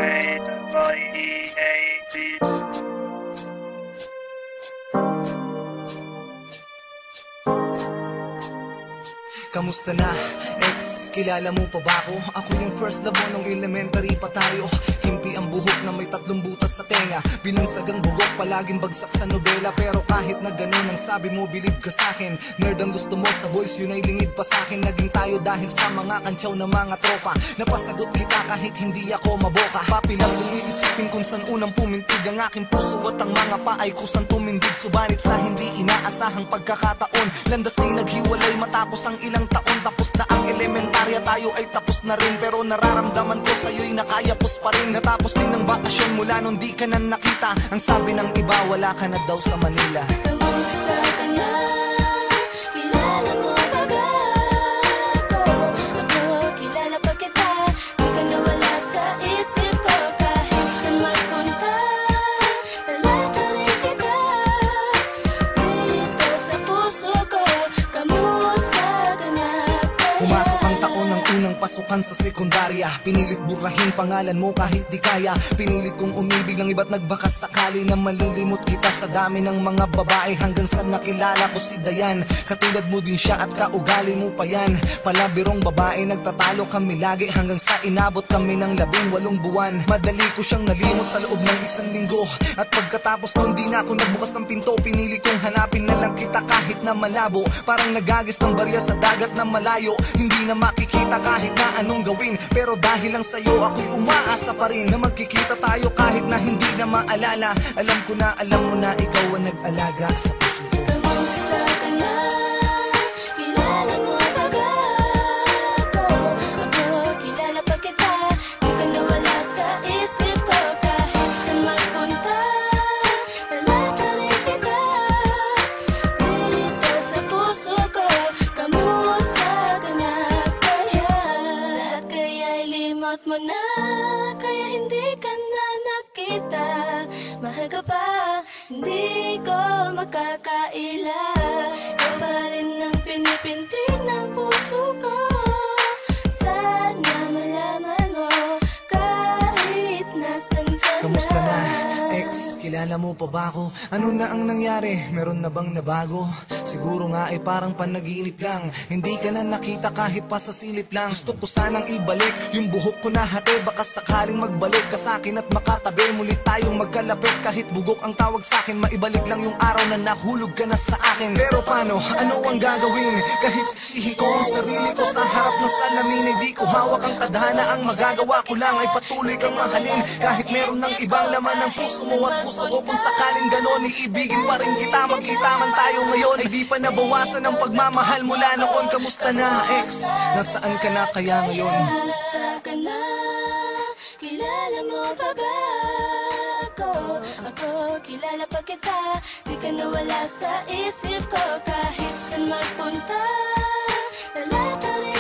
made by EA Beats. Kamusta na, ex? Kilala mo pa ba ako? Ako yung first love mo nung elementary pa tayo. Himpi ang buhok na may 3 butas sa tenga. Binansagang bugok, palaging bagsak sa nobela. Pero kahit na ganun ang sabi mo, believe ka sa'kin. Nerd ang gusto mo sa boys, yun ay lingid pa sa'kin. Naging tayo dahil sa mga kantsaw na mga tropa. Napasagot kita kahit hindi ako maboka. Papilang kung iisipin kung saan unang pumintig ang aking puso at ang mga paay kusang tumindig. Subalit sa hindi inaasahang pagkakataon, landas ay naghiwalay matapos ang ilang taon. Tapos na ang elementarya, tayo ay tapos na rin. Pero nararamdaman ko sa'yo'y nakayapos pa rin. Natapos din ang bakasyon mula nung di ka na nakita. Ang sabi ng iba, wala ka na daw sa Manila. Kamusta ka na? Kilala mo pa ba ako? Ako, kilala pa kita. Di ka nawala sa isip ko. Kahit saan magpunta, lalata rin kita. Dito sa puso ko, kamusta ka na? Pumasok ang taon ng unang pasukan sa sekundarya. Pinilit burahin pangalan mo kahit di kaya. Pinilit kong umibig ng iba't nagbakas sakali na malilimot kita sa dami ng mga babae. Hanggang sa nakilala ko si Dayan. Katulad mo din siya at kaugali mo pa yan. Palabirong babae, nagtatalo kami lagi. Hanggang sa inabot kami ng 18 buwan. Madali ko siyang nalimot sa loob ng 1 linggo. At pagkatapos nun di na ako nagbukas ng pinto. Pinili kong hanapin na lang kita kahit na malabo. Parang nagagis ng barya sa dagat na malayo. Hindi na makikita kahit na anong gawin. Pero dahil lang sa'yo ako'y umaasa pa rin na magkikita tayo kahit na hindi na maalala. Alam ko na, alam mo na ikaw ang nag-alaga sa puso ko. Kamusta ka na? Kilala mo pa ba ako? Ako, kilala pa kita. Di ka nawala sa isip ko. Kahit saan magpunta, lalata rin kita. Dito sa puso ko, kamusta ka na? Kaya lahat kaya'y limot mo na. Kaya hindi ka na nakita. Mahal ka pa, hindi ko makakaila. Ikaw pa rin ang pinipintig ng puso ko. Sana malaman mo kahit nasan ka na. Kamusta na, ex? Kilala mo pa ba ako? Ano na ang nangyari? Meron na bang nabago? Siguro nga ay parang panaginip lang. Hindi ka na nakita kahit pa sa silip lang. Gusto ko sanang ibalik yung buhok ko na hati. Baka sakaling magbalik ka sa'kin at makatabi. Muli tayong magkalapit kahit bugok ang tawag sa'kin. Maibalik lang yung araw na nahulog ka na sa akin. Pero paano? Ano ang gagawin? Kahit sisihin ko ang sarili ko sa harap ng salamin, ay di ko hawak ang tadhana. Ang magagawa ko lang ay patuloy kang mahalin. Kahit meron ng ibang laman ng puso mo at puso ko. Kung sakaling ganon, iibigin pa rin kita. Magkita man tayo ngayon, ay di pa nabawasan ang pagmamahal mula noon. Kamusta na, ex? Nasaan ka na kaya ngayon? Kamusta ka na? Kilala mo pa ba ako? Ako, kilala pa kita. Di ka nawala sa isip ko. Kahit saan magpunta, lalata rin